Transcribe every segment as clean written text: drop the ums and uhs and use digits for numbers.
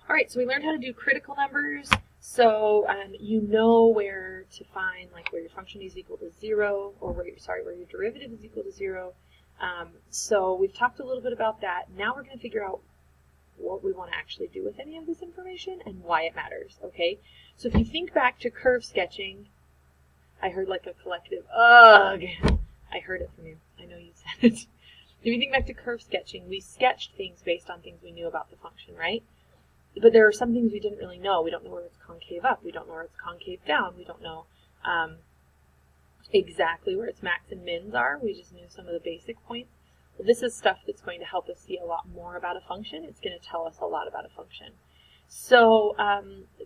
All right, so we learned how to do critical numbers. So you know where to find like where your function is equal to 0, or where your derivative is equal to 0. So we've talked a little bit about that. Now we're going to figure out what we want to actually do with any of this information and why it matters. Okay. So if you think back to curve sketching, I heard like a collective ugh. I heard it from you. I know you said it. If you think back to curve sketching, we sketched things based on things we knew about the function, right? But there are some things we didn't really know. We don't know where it's concave up. We don't know where it's concave down. We don't know exactly where its max and mins are. We just knew some of the basic points. Well, this is stuff that's going to help us see a lot more about a function. It's going to tell us a lot about a function. So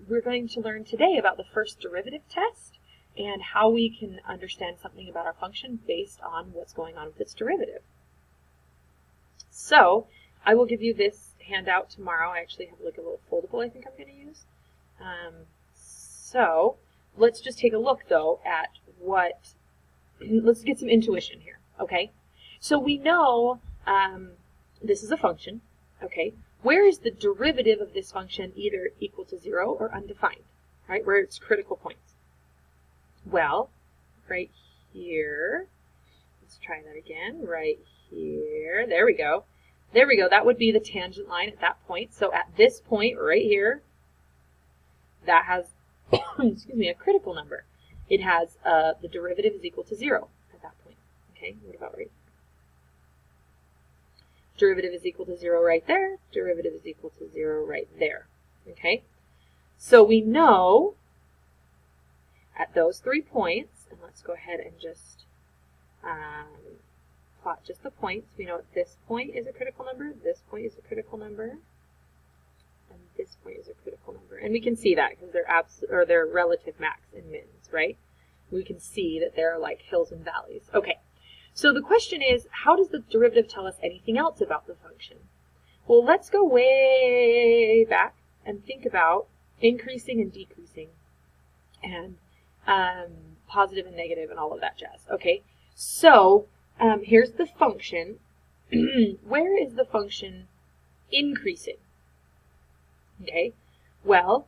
we're going to learn today about the first derivative test and how we can understand something about our function based on what's going on with its derivative. So I will give you this handout tomorrow. I actually have like a little foldable I think I'm going to use. So let's just take a look though at let's get some intuition here, okay? So we know this is a function, okay? Where is the derivative of this function either equal to 0 or undefined, right? Where it's critical points. Well, right here, let's try that again, right here, there we go. There we go, that would be the tangent line at that point. So at this point right here, that has, excuse me, a critical number. It has the derivative is equal to 0 at that point. Okay, what about right? Derivative is equal to 0 right there. Derivative is equal to 0 right there. Okay, so we know at those 3 points, and let's go ahead and just plot just the points. We know at this point is a critical number, this point is a critical number, and this point is a critical number. And we can see that because they're relative max and mins, right? We can see that they're like hills and valleys. Okay, so the question is, how does the derivative tell us anything else about the function? Well, let's go way back and think about increasing and decreasing and positive and negative and all of that jazz. Okay, so here's the function. Where is the function increasing? Okay, well,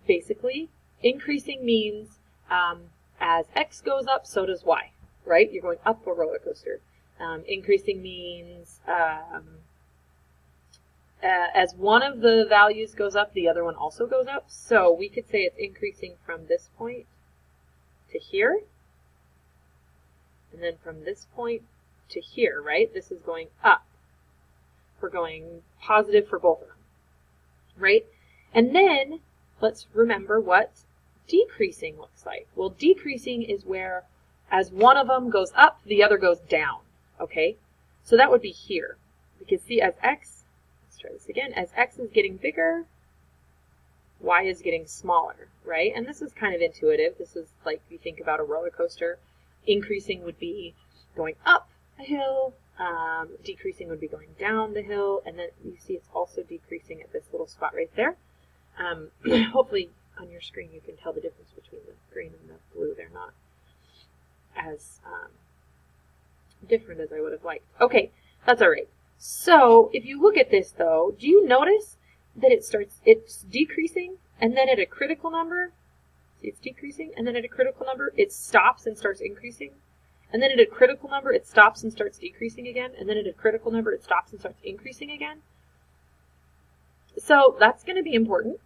basically, increasing means as x goes up, so does y, right? You're going up a roller coaster. Increasing means as one of the values goes up, the other one also goes up. So we could say it's increasing from this point to here, and then from this point to here, right? This is going up. We're going positive for both of them, right? And then let's remember what decreasing looks like. Well, decreasing is where as one of them goes up, the other goes down, okay? So that would be here. We can see as x, let's try this again, as x is getting bigger, y is getting smaller, right? And this is kind of intuitive. This is like you think about a roller coaster. Increasing would be going up a hill, decreasing would be going down the hill, and then you see it's also decreasing at this little spot right there. Hopefully on your screen you can tell the difference between the green and the blue. They're not as different as I would have liked. Okay, that's all right. So if you look at this though, do you notice that it's decreasing, and then at a critical number, see it's decreasing, and then at a critical number it stops and starts increasing, and then at a critical number it stops and starts decreasing again, and then at a critical number it stops and starts increasing again. So that's going to be important.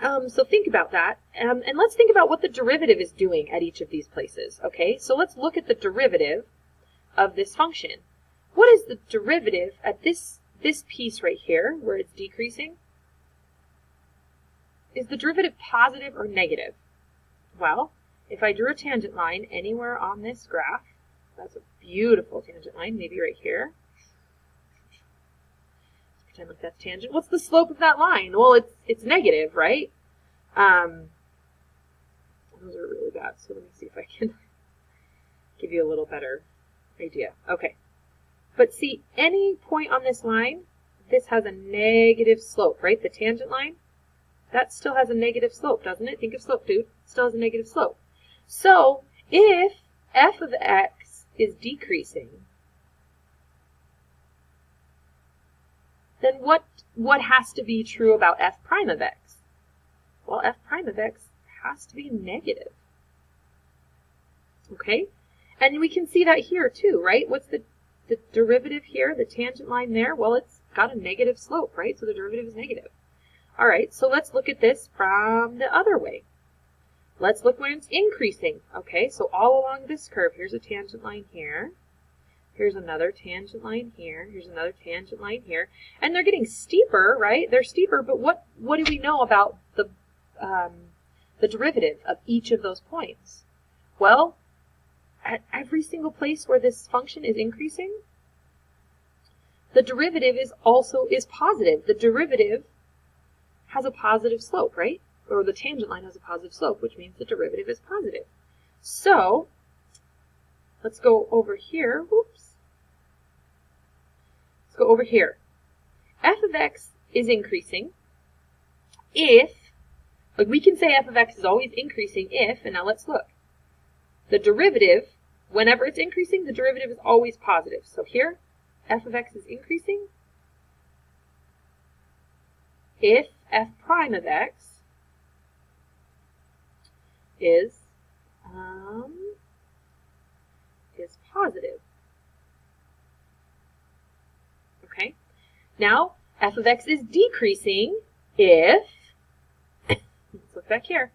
So think about that, and let's think about what the derivative is doing at each of these places. Okay, so let's look at the derivative of this function. What is the derivative at this piece right here, where it's decreasing? Is the derivative positive or negative? Well, if I drew a tangent line anywhere on this graph, that's a beautiful tangent line, maybe right here. Pretend like that's tangent. What's the slope of that line? Well, it's negative, right? Those are really bad, so let me see if I can give you a little better idea. Okay. But see, any point on this line, this has a negative slope, right? The tangent line, that still has a negative slope, doesn't it? Think of slope, dude. It still has a negative slope. So if f of x is decreasing, then what what has to be true about f prime of x? Well, f prime of x has to be negative. Okay? And we can see that here too, right? What's the derivative here, the tangent line there? Well, it's got a negative slope, right? So the derivative is negative. All right, so let's look at this from the other way. Let's look when it's increasing. Okay, so all along this curve, here's a tangent line here. Here's another tangent line here. Here's another tangent line here. And they're getting steeper, right? They're steeper, but what do we know about the derivative of each of those points? Well, at every single place where this function is increasing, the derivative is positive. The derivative has a positive slope, right? Or the tangent line has a positive slope, which means the derivative is positive. So, let's go over here. Whoops. Let's go over here. F of x is increasing if, like we can say f of x is always increasing if, and now let's look. The derivative, whenever it's increasing, the derivative is always positive. So here, f of x is increasing if f prime of x is positive. Okay? Now, f of x is decreasing if, let's look back here,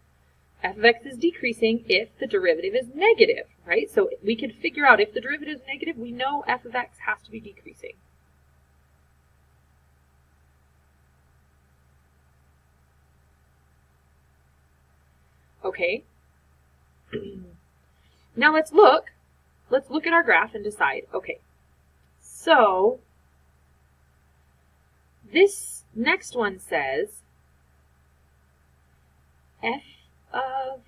f of x is decreasing if the derivative is negative, right? So we can figure out if the derivative is negative, we know f of x has to be decreasing. Okay. Now let's look at our graph and decide, okay, so this next one says f of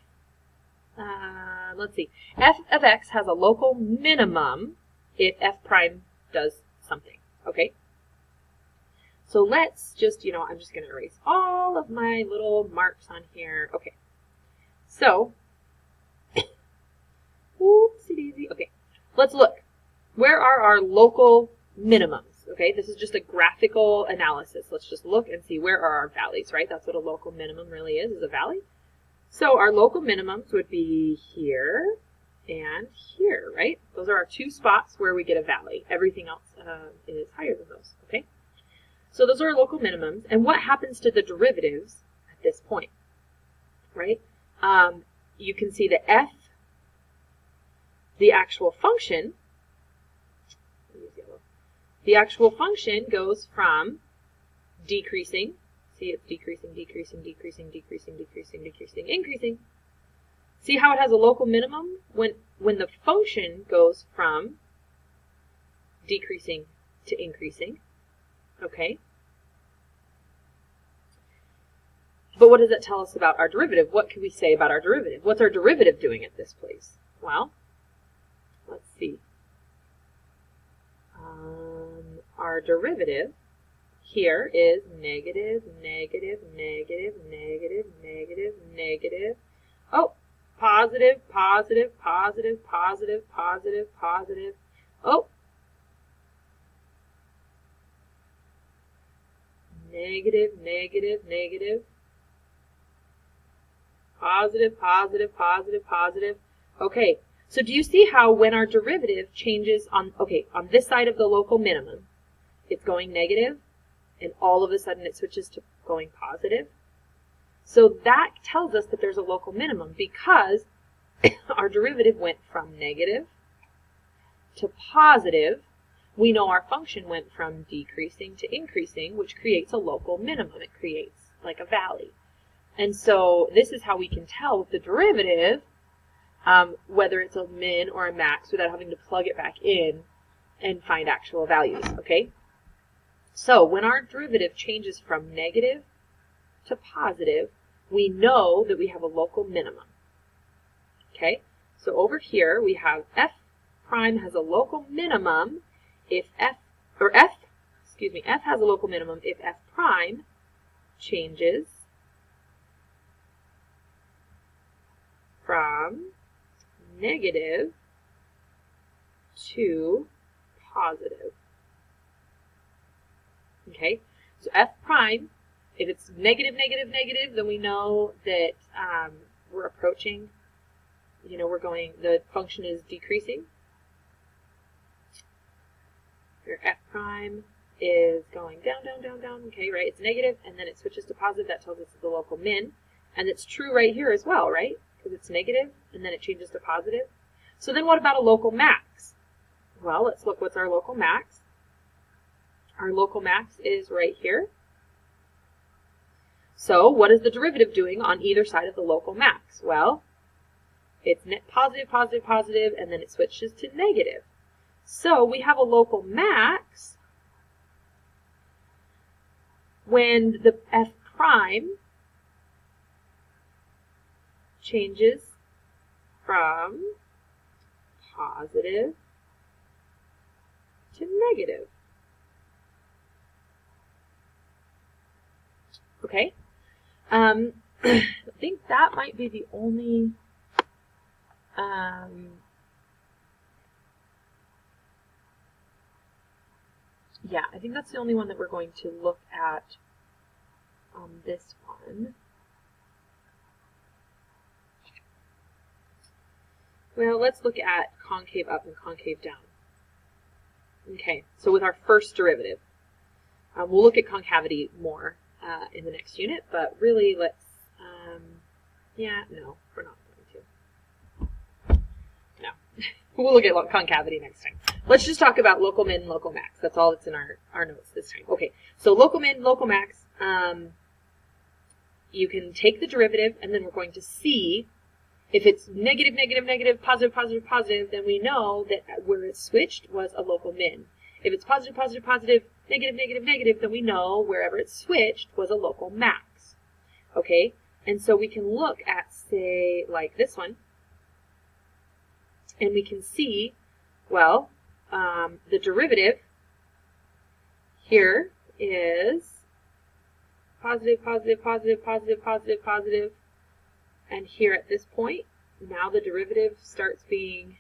x has a local minimum if f prime does something, okay? So let's just, I'm just going to erase all of my little marks on here. Okay, so, whoopsie daisy. Okay, let's look. Where are our local minimums? Okay, this is just a graphical analysis. Let's just look and see where are our valleys, right? That's what a local minimum really is a valley. So our local minimums would be here and here, right? Those are our two spots where we get a valley. Everything else is higher than those, okay? So those are our local minimums. And what happens to the derivatives at this point, right? You can see that f, the actual function goes from decreasing, see it's decreasing, decreasing, decreasing, decreasing, decreasing, decreasing, increasing. See how it has a local minimum when the function goes from decreasing to increasing, okay? But what does that tell us about our derivative? What can we say about our derivative? What's our derivative doing at this place? Well, let's see. Our derivative here is negative, negative, negative, negative, negative, negative. Oh, positive, positive, positive, positive, positive, positive. Oh, negative, negative, negative. Positive, positive, positive, positive. Okay, so do you see how when our derivative changes on this side of the local minimum, it's going negative, and all of a sudden it switches to going positive? So that tells us that there's a local minimum because our derivative went from negative to positive. We know our function went from decreasing to increasing, which creates a local minimum. It creates like a valley. And so this is how we can tell with the derivative whether it's a min or a max without having to plug it back in and find actual values, okay? So when our derivative changes from negative to positive, we know that we have a local minimum, okay? So over here we have f prime has a local minimum if f has a local minimum if f prime changes from negative to positive. Okay, So f prime, if it's negative, negative, negative, then we know that we're approaching, the function is decreasing. Your f prime is going down, down, down, down, okay, right? It's negative, and then it switches to positive. That tells us it's the local min. And it's true right here as well, right? Because it's negative, and then it changes to positive. So then what about a local max? Well, let's look what's our local max. Our local max is right here. So what is the derivative doing on either side of the local max? Well, it's net positive, positive, positive, and then it switches to negative. So we have a local max when the f prime changes from positive to negative. Okay? I think that might be the only yeah, I think that's the only one that we're going to look at on this one. Well, let's look at concave up and concave down. Okay, so with our first derivative, we'll look at concavity more in the next unit, but really let's, no, we're not going to. No, we'll look at concavity next time. Let's just talk about local min and local max. That's all that's in our notes this time. Okay, so local min, local max, you can take the derivative, and then we're going to see if it's negative, negative, negative, positive, positive, positive, then we know that where it switched was a local min. If it's positive, positive, positive, negative, negative, negative, then we know wherever it switched was a local max. Okay, and so we can look at, say, like this one, and we can see, well, the derivative here is positive, positive, positive, positive, positive, positive, and here at this point, now the derivative starts being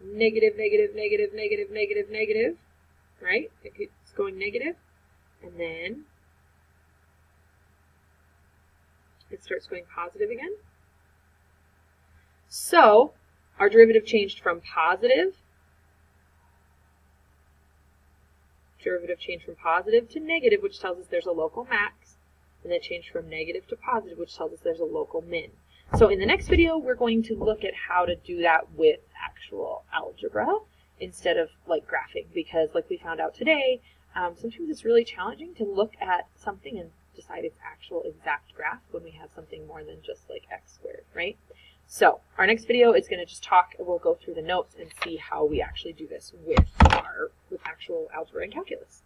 negative, negative, negative, negative, negative, negative, right? It keeps going negative, and then it starts going positive again. So our derivative changed from positive to negative, which tells us there's a local max, and it changed from negative to positive, which tells us there's a local min. So in the next video, we're going to look at how to do that with actual algebra instead of like graphing, because like we found out today, sometimes it's really challenging to look at something and decide its actual exact graph when we have something more than just like x squared, right? So our next video is going to just we'll go through the notes and see how we actually do this with actual algebra and calculus.